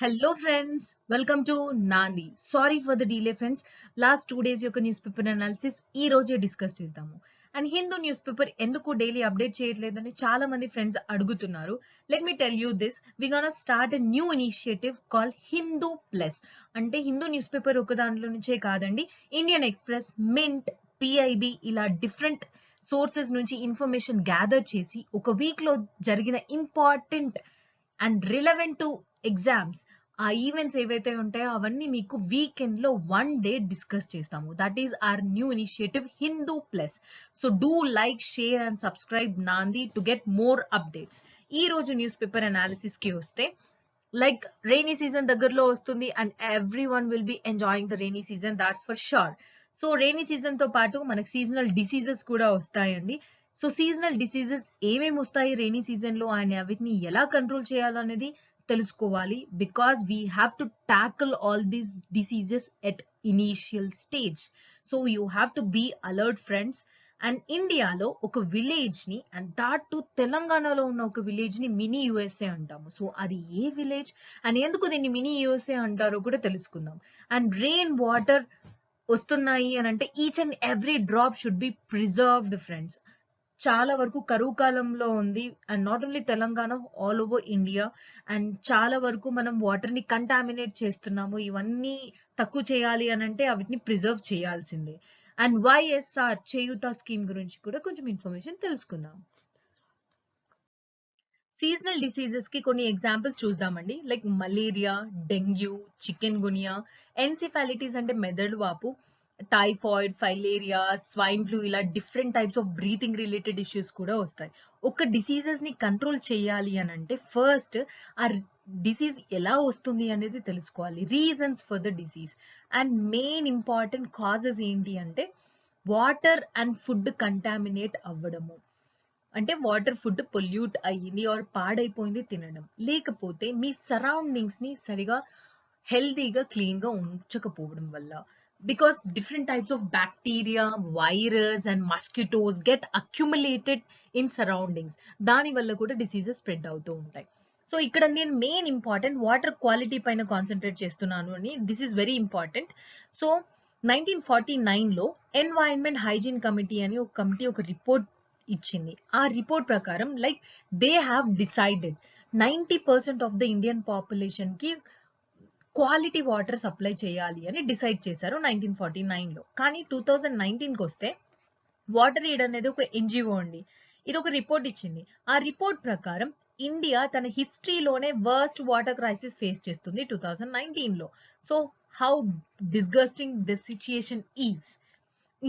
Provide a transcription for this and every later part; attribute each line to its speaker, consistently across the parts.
Speaker 1: Hello friends, welcome to Nandi. Sorry for the delay friends. Last 2 days యొక్క news paper analysis ఈ రోజే discuss చేద్దాము. And Hindu news paper ఎందుకు daily update చేయట్లేదని చాలా మంది ఫ్రెండ్స్ అడుగుతున్నారు. Let me tell you this, we gonna start a new initiative call Hindu Plus. అంటే హిందూ న్యూస్ పేపర్ ఒక దాంట్లో నుంచే కాదండి, ఇండియన్ ఎక్స్ప్రెస్, మింట్, పిఐబి ఇలా డిఫరెంట్ సోర్సెస్ నుంచి ఇన్ఫర్మేషన్ గ్యాదర్ చేసి ఒక వీక్ లో జరిగిన important and relevant to exams ఆ ఈవెంట్స్ ఏవైతే ఉంటాయో అవన్నీ మీకు వీకెండ్ లో 1 day డిస్కస్ చేస్తాము. That is our new initiative Hindu plus. So do like, share and subscribe నాంది టు గెట్ మోర్ అప్డేట్స్. ఈ రోజు న్యూస్ పేపర్ అనాలిసిస్ కి వస్తే, లైక్ రెయినీ సీజన్ దగ్గరలో వస్తుంది and every one will be enjoying the rainy season, that's for sure. So rainy season తో పాటు మనకు సీజనల్ డిసీజెస్ కూడా వస్తాయండి. సో సీజనల్ డిసీజెస్ ఏమేమి వస్తాయి రెయినీ సీజన్ లో అండ్ వీటిని ఎలా కంట్రోల్ చేయాలనేది తెలుసుకోవాలి. Because we have to tackle all these diseases at initial stage. So you have to be alert friends. And ఇండియాలో ఒక విలేజ్ ని, అండ్ దాట్ టు తెలంగాణలో ఉన్న ఒక విలేజ్ ని మినీ యుఎస్ఏ అంటాము. సో అది ఏ విలేజ్ అండ్ ఎందుకు దీన్ని మినీ యుఎస్ఏ అంటారో కూడా తెలుసుకుందాం. అండ్ రెయిన్ వాటర్ వస్తున్నాయి అని అంటే each and every drop should be preserved friends. చాలా వరకు కరువు కాలంలో ఉంది and not only Telangana, all over India. And చాలా వరకు మనం వాటర్ ని కంటామినేట్ చేస్తున్నాము. ఇవన్నీ తక్కువ చేయాలి అని అంటే వీటిని ప్రిజర్వ్ చేయాల్సిందే. అండ్ వైఎస్ఆర్ చేయూత స్కీమ్ గురించి కూడా కొంచెం ఇన్ఫర్మేషన్ తెలుసుకుందాం. సీజనల్ డిసీజెస్ కి కొన్ని ఎగ్జాంపుల్స్ చూద్దామండి. లైక్ మలేరియా, డెంగ్యూ, చికెన్ గునియా, ఎన్సిఫాలిటీస్ అంటే మెదడు వాపు, టైఫాయిడ్, ఫైలేరియా, స్వైన్ ఫ్లూ ఇలా different types of breathing related issues కూడా వస్తాయి. ఒక డిసీజెస్ ని కంట్రోల్ చేయాలి అని అంటే ఫస్ట్ ఆ డిసీజ్ ఎలా వస్తుంది అనేది తెలుసుకోవాలి, reasons for the disease. And main important causes ఏంటి అంటే వాటర్ అండ్ ఫుడ్ కంటామినేట్ అవ్వడము. అంటే వాటర్, ఫుడ్ పొల్యూట్ అయ్యింది ఆర్ పాడైపోయింది తినడం, లేకపోతే మీ సరౌండింగ్స్ ని సరిగా హెల్తీగా క్లీన్ గా ఉంచకపోవడం వల్ల. Because different types of bacteria, virus and mosquitoes get accumulated in surroundings. దాని వల్ల కూడా డిసీజెస్ స్ప్రెడ్ అవుతూ ఉంటాయి. సో ఇక్కడ నేను మెయిన్ ఇంపార్టెంట్ వాటర్ క్వాలిటీ పైన కాన్సన్ట్రేట్ చేస్తున్నాను అని, this is very important. So 1949 లో ఎన్వైరన్మెంట్ హైజీన్ కమిటీ అని ఒక కమిటీ ఒక రిపోర్ట్ ఇచ్చింది. ఆ రిపోర్ట్ ప్రకారం like they have decided 90% of the Indian population కి క్వాలిటీ వాటర్ సప్లై చేయాలి అని డిసైడ్ చేశారు 1949 లో. కానీ 2019 కి వస్తే వాటర్ ఎయిడ్ అనేది ఒక ఎన్జిఓ అండి, ఇది ఒక రిపోర్ట్ ఇచ్చింది. ఆ రిపోర్ట్ ప్రకారం ఇండియా తన హిస్టరీలోనే వర్స్ట్ వాటర్ క్రైసిస్ ఫేస్ చేస్తుంది 2019 లో. So how disgusting this situation is.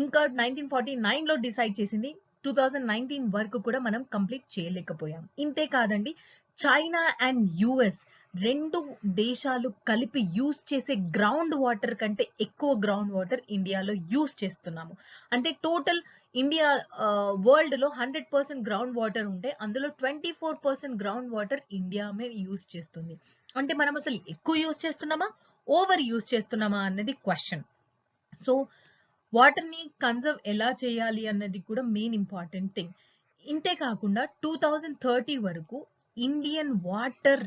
Speaker 1: ఇంకా 1949 లో డిసైడ్ చేసింది 2019 వరకు కూడా మనం కంప్లీట్ చేయలేకపోయాం. ఇంతే కాదండి, చైనా అండ్ యుఎస్ రెండు దేశాలు కలిపి యూజ్ చేసే గ్రౌండ్ వాటర్ కంటే ఎక్కువ గ్రౌండ్ వాటర్ ఇండియాలో యూజ్ చేస్తున్నాము. అంటే టోటల్ ఇండియా వరల్డ్ లో 100% గ్రౌండ్ వాటర్ ఉంటే అందులో 24% గ్రౌండ్ వాటర్ ఇండియా యూజ్ చేస్తుంది. అంటే మనం అసలు ఎక్కువ యూజ్ చేస్తున్నామా, ఓవర్ యూజ్ చేస్తున్నామా అన్నది క్వశ్చన్. సో వాటర్ ని కన్జర్వ్ ఎలా చేయాలి అన్నది కూడా మెయిన్ ఇంపార్టెంట్ థింగ్. ఇంతే కాకుండా 2030 వరకు ఇండియన్ వాటర్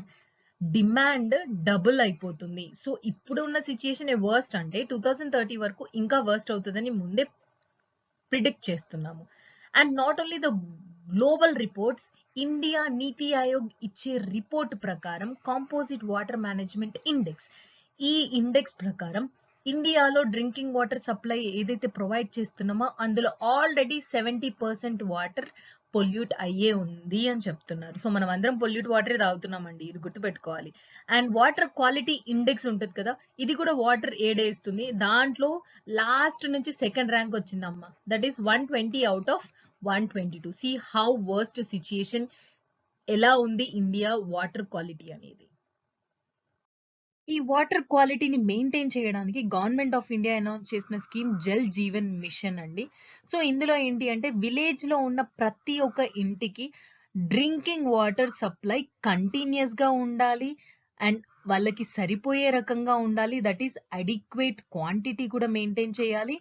Speaker 1: డిమాండ్ డబుల్ అయిపోతుంది. సో ఇప్పుడు ఉన్న సిచ్యుయేషన్ వర్స్ట్ అంటే 2030 వరకు ఇంకా వర్స్ట్ అవుతుందని ముందే ప్రిడిక్ట్ చేస్తున్నాము. And not only the global reports, India నీతి ఆయోగ్ ఇచ్చే రిపోర్ట్ ప్రకారం కాంపోజిట్ వాటర్ మేనేజ్మెంట్ ఇండెక్స్, ఈ ఇండెక్స్ ప్రకారం ఇండియాలో డ్రింకింగ్ వాటర్ సప్లై ఏదైతే ప్రొవైడ్ చేస్తున్నామో అందులో ఆల్రెడీ 70% వాటర్ పొల్యూట్ అయ్యే ఉంది అని చెప్తున్నారు. సో మనం అందరం పొల్యూట్ వాటరే తాగుతున్నామండి, ఇది గుర్తుపెట్టుకోవాలి. అండ్ వాటర్ క్వాలిటీ ఇండెక్స్ ఉంటుంది కదా, ఇది కూడా వాటర్ ఏడేస్తుంది. దాంట్లో లాస్ట్ నుంచి సెకండ్ ర్యాంక్ వచ్చిందమ్మా, that is 120 out of 122. See how worst situation ఎలా ఉంది ఇండియా వాటర్ క్వాలిటీ అనేది. ఈ వాటర్ క్వాలిటీని మెయింటైన్ చేయడానికి గవర్నమెంట్ ఆఫ్ ఇండియా అనౌన్స్ చేసిన స్కీమ్ జల్ జీవన్ మిషన్ అండి. సో ఇందులో ఏంటి అంటే విలేజ్ లో ఉన్న ప్రతి ఒక్క ఇంటికి డ్రింకింగ్ వాటర్ సప్లై కంటిన్యూస్ గా ఉండాలి అండ్ వాళ్ళకి సరిపోయే రకంగా ఉండాలి. దట్ ఈస్ అడిక్వేట్ క్వాంటిటీ కూడా మెయింటైన్ చేయాలి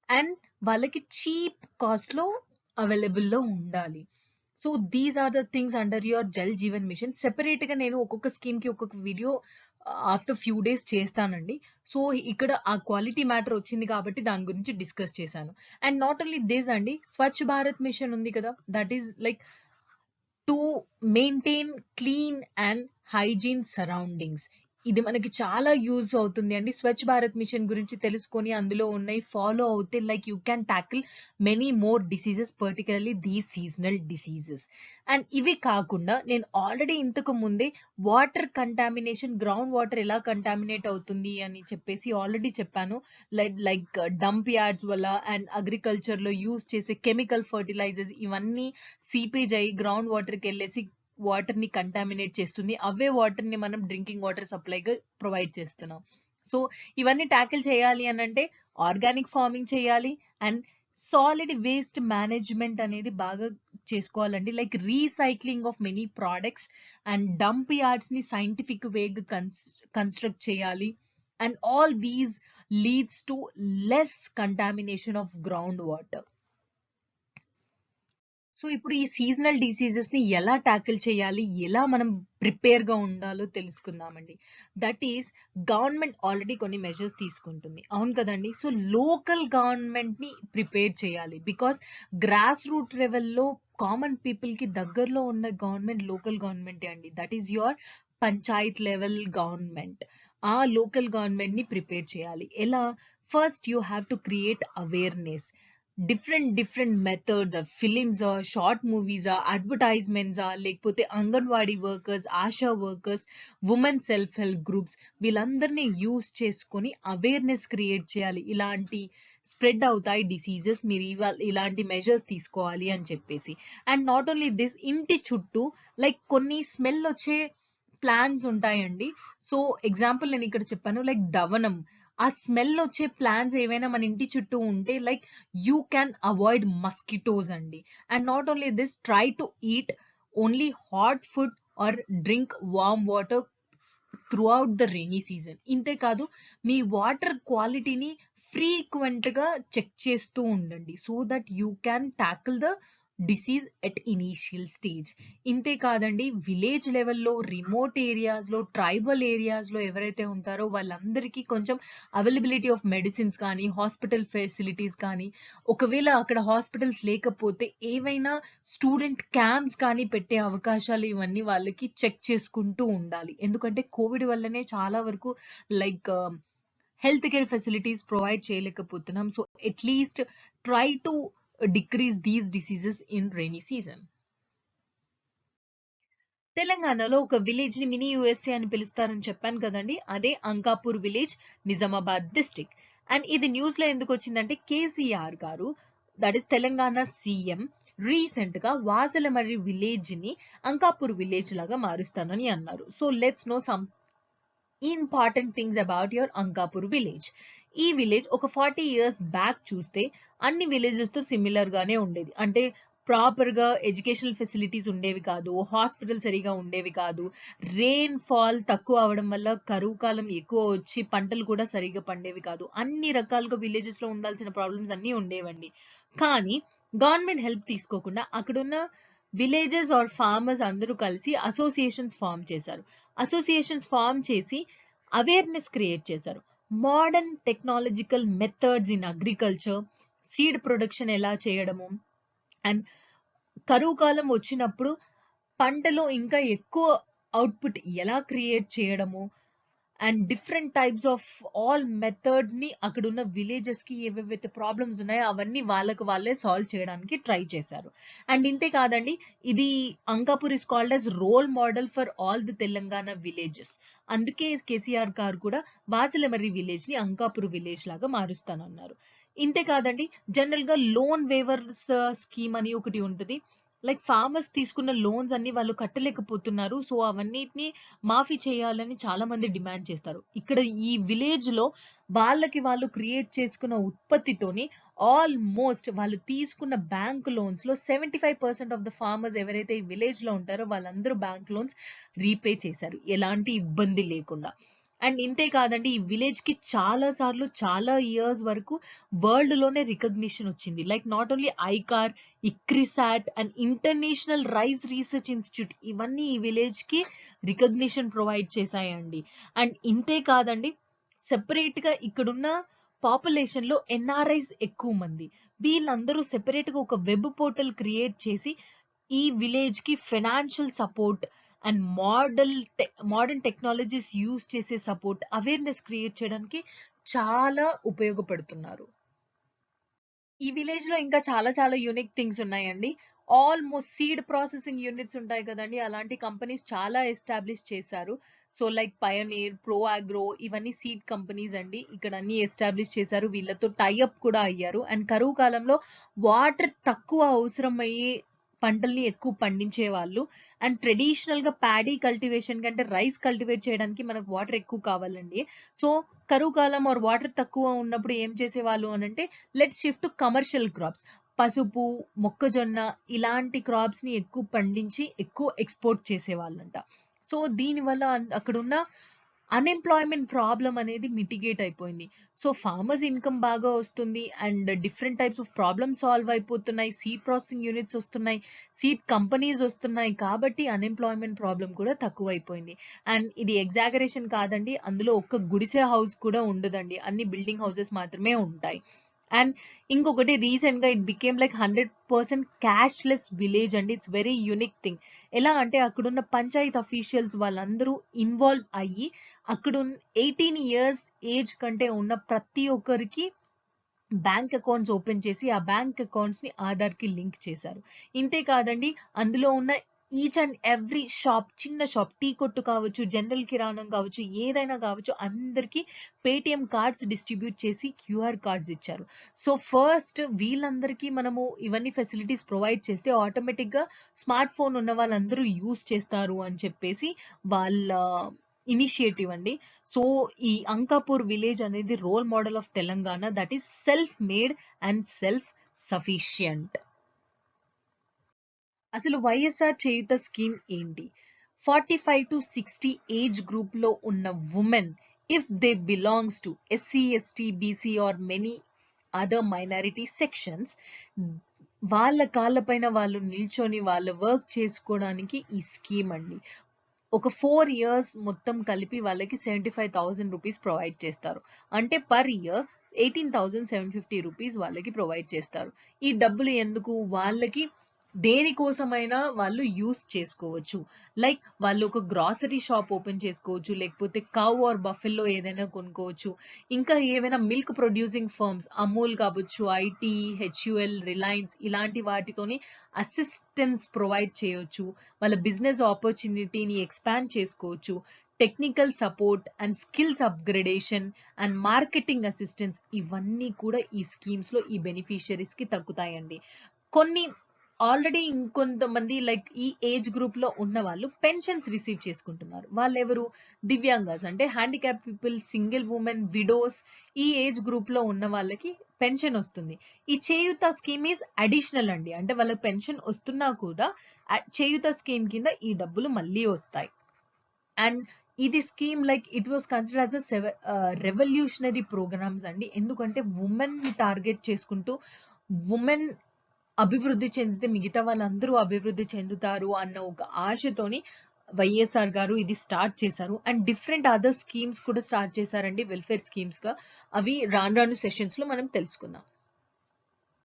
Speaker 1: అండ్ వాళ్ళకి చీప్ కాస్ట్ లో అవైలబుల్ లో ఉండాలి. So these are the things under your Jal Jeevan Mission. Separate గా నేను ఒక్కొక్క స్కీమ్ కి ఒక్కొక్క వీడియో ఆఫ్టర్ ఫ్యూ డేస్ చేస్తానండి. సో ఇక్కడ ఆ క్వాలిటీ మ్యాటర్ వచ్చింది కాబట్టి దాని గురించి డిస్కస్ చేశాను. అండ్ నాట్ ఓన్లీ దిస్ అండి, స్వచ్ఛ భారత్ మిషన్ ఉంది కదా, that is like to maintain clean and hygiene surroundings. ఇది మనకి చాలా యూజ్ అవుతుంది అండి. స్వచ్ఛ భారత్ మిషన్ గురించి తెలుసుకొని అందులో ఉన్నాయి ఫాలో అవుతే like you can tackle many more diseases, particularly these seasonal diseases. And ఇవి కాకుండా నేను ఆల్రెడీ ఇంతకు ముందే వాటర్ కంటామినేషన్, గ్రౌండ్ వాటర్ ఎలా కంటామినేట్ అవుతుంది అని చెప్పేసి ఆల్రెడీ చెప్పాను. లైక్ డంప్ యార్డ్స్ వల్ల అండ్ అగ్రికల్చర్ లో యూజ్ చేసే కెమికల్ ఫర్టిలైజర్స్ ఇవన్నీ సీపేజ్ అయ్యి గ్రౌండ్ వాటర్కి వెళ్ళేసి వాటర్ ని కంటామినేట్ చేస్తుంది. అవే వాటర్ ని మనం డ్రింకింగ్ వాటర్ సప్లైగా ప్రొవైడ్ చేస్తున్నాం. సో ఇవన్నీ ట్యాకిల్ చేయాలి అని అంటే ఆర్గానిక్ ఫార్మింగ్ చేయాలి అండ్ సాలిడ్ వేస్ట్ మేనేజ్మెంట్ అనేది బాగా చేసుకోవాలండి. Like recycling of many products and dump yards ని సైంటిఫిక్ వేగా కన్స్ట్రక్ట్ చేయాలి. And all these leads to less contamination of ground water. So ఇప్పుడు ఈ సీజనల్ డిసీజెస్ ని ఎలా ట్యాకిల్ చేయాలి, ఎలా మనం ప్రిపేర్ గా ఉండాలో తెలుసుకుందామండి. దట్ ఈస్ గవర్నమెంట్ ఆల్రెడీ కొన్ని మెజర్స్ తీసుకుంటుంది, అవును కదండి. సో లోకల్ గవర్నమెంట్ ని ప్రిపేర్ చేయాలి. బికాస్ గ్రాస్ రూట్ లెవెల్లో కామన్ పీపుల్ కి దగ్గరలో ఉన్న గవర్నమెంట్ లోకల్ గవర్నమెంటే అండి. That is your panchayat level government. ఆ లోకల్ గవర్నమెంట్ ని ప్రిపేర్ చేయాలి. ఎలా? First you have to create awareness. Different methods, films, short movies, advertisements, లేకపోతే anganwadi workers, ASHA workers, women self help groups, వీళ్ళందరినీ యూజ్ చేసుకొని అవేర్నెస్ క్రియేట్ చేయాలి. ఇలాంటి స్ప్రెడ్ అవుతాయి డిసీజెస్, మీరు ఇలాంటి మెజర్స్ తీసుకోవాలి అని చెప్పేసి. అండ్ నాట్ ఓన్లీ దిస్, ఇంటి చుట్టూ లైక్ కొన్ని స్మెల్ వచ్చే ప్లాంట్స్ ఉంటాయండి. సో ఎగ్జాంపుల్ నేను ఇక్కడ చెప్పాను, లైక్ దవనం. ఆ స్మెల్ వచ్చే ప్లాంట్స్ ఏవైనా మన ఇంటి చుట్టూ ఉంటే like you can avoid mosquitoes అండి. And not only this, try to eat only hot food or drink warm water throughout the rainy season. ఇంతే కాదు, మీ వాటర్ క్వాలిటీని ఫ్రీక్వెంట్ గా చెక్ చేస్తూ ఉండండి so that you can tackle the disease at initial stage. ఇంతే కాదండి, village లెవెల్లో, రిమోట్ ఏరియాస్ లో, ట్రైబల్ ఏరియాస్ లో ఎవరైతే ఉంటారో వాళ్ళందరికీ కొంచెం అవైలబిలిటీ ఆఫ్ మెడిసిన్స్ కానీ, హాస్పిటల్ ఫెసిలిటీస్ కానీ, ఒకవేళ అక్కడ హాస్పిటల్స్ లేకపోతే ఏవైనా స్టూడెంట్ క్యాంప్స్ కానీ పెట్టే అవకాశాలు ఇవన్నీ వాళ్ళకి చెక్ చేసుకుంటూ ఉండాలి. ఎందుకంటే కోవిడ్ వల్లనే చాలా వరకు like health care facilities provide చేయలేకపోతున్నాం. So at least try to decrease these diseases in rainy season. తెలంగాణలో ఒక విలేజ్ ని మినీ యుఎస్ఏ అని పిలుస్తారని చెప్పాను కదండి, అదే Ankapur village, Nizamabad district. And ఇది న్యూస్ లో ఎందుకు వచ్చిందంటే కేసీఆర్ గారు, that is Telangana CM, recent గా వాసలమర్రి విలేజ్ ని అంకాపూర్ విలేజ్ లాగా మారుస్తానని అన్నారు. So let's know some important things about your Ankapur village. ఈ విలేజ్ ఒక 40 years బ్యాక్ చూస్తే అన్ని విలేజెస్ తో సిమిలర్ గానే ఉండేది. అంటే ప్రాపర్ గా ఎడ్యుకేషనల్ ఫెసిలిటీస్ ఉండేవి కాదు, హాస్పిటల్ సరిగా ఉండేవి కాదు, రెయిన్ ఫాల్ తక్కువ అవడం వల్ల కరువు కాలం ఎక్కువ వచ్చి పంటలు కూడా సరిగా పండేవి కాదు. అన్ని రకాలుగా విలేజెస్ లో ఉండాల్సిన ప్రాబ్లమ్స్ అన్ని ఉండేవండి. కానీ గవర్నమెంట్ హెల్ప్ తీసుకోకుండా అక్కడున్న విలేజెస్ ఆర్ ఫార్మర్స్ అందరూ కలిసి అసోసియేషన్స్ ఫామ్ చేశారు. అసోసియేషన్స్ ఫామ్ చేసి అవేర్నెస్ క్రియేట్ చేశారు. Modern technological methods in agriculture, seed production ఎలా చేయడము, అండ్ కరువు కాలం వచ్చినప్పుడు పంటలో ఇంకా ఎక్కువ అవుట్పుట్ ఎలా క్రియేట్ చేయడము, and different types of all methods ని అక్కడున్న విలేజెస్ కి ఏవేవైతే ప్రాబ్లమ్స్ ఉన్నాయో అవన్నీ వాళ్ళకు వాళ్ళే సాల్వ్ చేయడానికి ట్రై చేశారు. అండ్ ఇంతే కాదండి, ఇది Ankapur is called as role model for all the Telangana villages. అందుకే కేసీఆర్ గారు కూడా వాసిలమర్రి విలేజ్ ని అంకాపూర్ విలేజ్ లాగా మారుస్తానన్నారు. ఇంతే కాదండి, జనరల్ గా లోన్ వేవర్స్ స్కీమ్ అని ఒకటి ఉంటుంది. లైక్ ఫార్మర్స్ తీసుకున్న లోన్స్ అన్ని వాళ్ళు కట్టలేకపోతున్నారు, సో అవన్నిటిని మాఫీ చేయాలని చాలా మంది డిమాండ్ చేస్తారు. ఇక్కడ ఈ విలేజ్ లో వాళ్ళకి వాళ్ళు క్రియేట్ చేసుకున్న ఉత్పత్తితోని ఆల్మోస్ట్ వాళ్ళు తీసుకున్న బ్యాంక్ లోన్స్ లో 75% ఆఫ్ ద ఫార్మర్స్ ఎవరైతే ఈ విలేజ్ లో ఉంటారో వాళ్ళందరూ బ్యాంక్ లోన్స్ రీపే చేశారు ఎలాంటి ఇబ్బంది లేకుండా. అండ్ ఇంతే కాదండి, ఈ విలేజ్ కి చాలా సార్లు చాలా ఇయర్స్ వరకు వరల్డ్ లోనే రికగ్నిషన్ వచ్చింది. Like not only ICAR, ICRISAT and international rice research institute ఇవన్నీ ఈ విలేజ్ కి రికగ్నిషన్ ప్రొవైడ్ చేశాయండి. అండ్ ఇంతే కాదండి, సెపరేట్ గా ఇక్కడున్న పాపులేషన్ లో ఎన్ఆర్ఐస్ ఎక్కువ మంది. వీళ్ళందరూ సెపరేట్ గా ఒక వెబ్ పోర్టల్ క్రియేట్ చేసి ఈ విలేజ్ కి financial support and modern technologies use చేసే సపోర్ట్, అవేర్నెస్ క్రియేట్ చేయడానికి చాలా ఉపయోగపడుతున్నారు. ఈ విలేజ్ లో ఇంకా చాలా చాలా యూనిక్ థింగ్స్ ఉన్నాయండి. ఆల్మోస్ట్ సీడ్ ప్రాసెసింగ్ యూనిట్స్ ఉంటాయి కదండి, అలాంటి కంపెనీస్ చాలా ఎస్టాబ్లిష్ చేశారు. So like pioneer, pro agro ఇవన్నీ సీడ్ కంపెనీస్ అండి. ఇక్కడ అన్ని ఎస్టాబ్లిష్ చేశారు, వీళ్ళతో టైఅప్ కూడా అయ్యారు. అండ్ కరువు కాలంలో వాటర్ తక్కువ అవసరం అయ్యే పంటల్ని ఎక్కువ పండించే వాళ్ళు. అండ్ ట్రెడిషనల్ గా ప్యాడీ కల్టివేషన్ కంటే రైస్ కల్టివేట్ చేయడానికి మనకు వాటర్ ఎక్కువ కావాలండి. సో కరువు కాలం ఆర్ వాటర్ తక్కువ ఉన్నప్పుడు ఏం చేసేవాళ్ళు అని అంటే, let's shift to commercial crops. పసుపు, మొక్కజొన్న ఇలాంటి క్రాప్స్ ని ఎక్కువ పండించి ఎక్కువ ఎక్స్పోర్ట్ చేసేవాళ్ళంట. సో దీనివల్ల అక్కడున్న అన్ఎంప్లాయ్మెంట్ ప్రాబ్లం అనేది మిటిగేట్ అయిపోయింది. సో ఫార్మర్స్ ఇన్కమ్ బాగా వస్తుంది and different types of problem solve అయిపోతున్నాయి. సీడ్ ప్రాసెసింగ్ యూనిట్స్ వస్తున్నాయి, సీడ్ కంపెనీస్ వస్తున్నాయి, కాబట్టి అన్ఎంప్లాయ్మెంట్ ప్రాబ్లం కూడా తక్కువ అయిపోయింది. అండ్ ఇది ఎగ్జాగరేషన్ కాదండి, అందులో ఒక్క గుడిసె హౌస్ కూడా ఉండదండి, అన్ని బిల్డింగ్ హౌసెస్ మాత్రమే ఉంటాయి. అండ్ ఇంకొకటి, రీసెంట్ గా it became like 100% cashless village అండి. It's very unique thing. ఎలా అంటే అక్కడున్న పంచాయత్ అఫీషియల్స్ వాళ్ళందరూ ఇన్వాల్వ్ అయ్యి అక్కడ 18 ఇయర్స్ ఏజ్ కంటే ఉన్న ప్రతి ఒక్కరికి బ్యాంక్ అకౌంట్స్ ఓపెన్ చేసి ఆ బ్యాంక్ అకౌంట్స్ ని ఆధార్ కి లింక్ చేశారు. ఇంతే కాదండి, అందులో ఉన్న ఈచ్ అండ్ ఎవ్రీ షాప్, చిన్న షాప్, టీ కొట్టు కావచ్చు, జనరల్ కిరాణం కావచ్చు, ఏదైనా కావచ్చు, అందరికి పేటిఎం కార్డ్స్ డిస్ట్రిబ్యూట్ చేసి క్యూఆర్ కార్డ్స్ ఇచ్చారు. సో ఫస్ట్ వీళ్ళందరికీ మనము ఇవన్నీ ఫెసిలిటీస్ ప్రొవైడ్ చేస్తే ఆటోమేటిక్ గా స్మార్ట్ ఫోన్ ఉన్న వాళ్ళందరూ యూస్ చేస్తారు అని చెప్పేసి వాళ్ళ ఇనిషియేటివ్ అండి. సో ఈ అంకాపూర్ విలేజ్ అనేది role model of Telangana, that is self made and self sufficient. అసలు వైఎస్ఆర్ చేయూత స్కీమ్ ఏంటి? 45 to 60 ఏజ్ గ్రూప్ లో ఉన్న women, if they belongs to SC, ST, BC or many other minority sections, వాళ్ళ కాళ్ళపైన వాళ్ళు నిల్చొని వాళ్ళ వర్క్ చేసుకోవడానికి ఈ స్కీమ్ అండి. ఒక 4 years మొత్తం కలిపి వాళ్ళకి 75,000 రూపీస్ ప్రొవైడ్ చేస్తారు. అంటే పర్ ఇయర్ 18,750 రూపీస్ వాళ్ళకి ప్రొవైడ్ చేస్తారు. ఈ డబ్బులు ఎందుకు? వాళ్ళకి దేనికోసమైనా వాళ్ళు యూస్ చేసుకోవచ్చు. లైక్ వాళ్ళు ఒక గ్రాసరీ షాప్ ఓపెన్ చేసుకోవచ్చు, లేకపోతే కౌ ఆర్ బఫెల్లో ఏదైనా కొనుక్కోవచ్చు, ఇంకా ఏవైనా మిల్క్ ప్రొడ్యూసింగ్ ఫర్మ్స్, అమూల్ కావచ్చు, ఐటీ, హెచ్యుఎల్, రిలయన్స్ ఇలాంటి వాటితోని అసిస్టెన్స్ ప్రొవైడ్ చేయొచ్చు. వాళ్ళ బిజినెస్ ఆపర్చునిటీని ఎక్స్పాండ్ చేసుకోవచ్చు. Technical support and skills upgradation and marketing assistance ఇవన్నీ కూడా ఈ స్కీమ్స్ లో ఈ బెనిఫిషియరీస్ కి తగ్గుతాయండి. కొన్ని ఆల్రెడీ ఇంకొంతమంది లైక్ ఈ ఏజ్ గ్రూప్ లో ఉన్న వాళ్ళు పెన్షన్స్ రిసీవ్ చేసుకుంటున్నారు. వాళ్ళెవరు? దివ్యాంగాస్, అంటే handicap people, single women, widows, ఈ ఏజ్ గ్రూప్ లో ఉన్న వాళ్ళకి పెన్షన్ వస్తుంది. ఈ చేయూత స్కీమ్ ఈజ్ అడిషనల్ అండి, అంటే వాళ్ళ పెన్షన్ వస్తున్నా కూడా చేయూత స్కీమ్ కింద ఈ డబ్బులు మళ్ళీ వస్తాయి. అండ్ ఇది scheme like it was consider as revolutionary programmes అండి. ఎందుకంటే ఉమెన్ ని టార్గెట్ చేసుకుంటూ, ఉమెన్ అభివృద్ధి చెందితే మిగతా వాళ్ళందరూ అభివృద్ధి చెందుతారు అన్న ఒక ఆశతోని వైఎస్ఆర్ గారు ఇది స్టార్ట్ చేశారు. అండ్ డిఫరెంట్ అదర్ స్కీమ్స్ కూడా స్టార్ట్ చేశారండి, వెల్ఫేర్ స్కీమ్స్ గా. అవి రాను రాను సెషన్స్ లో మనం తెలుసుకుందాం.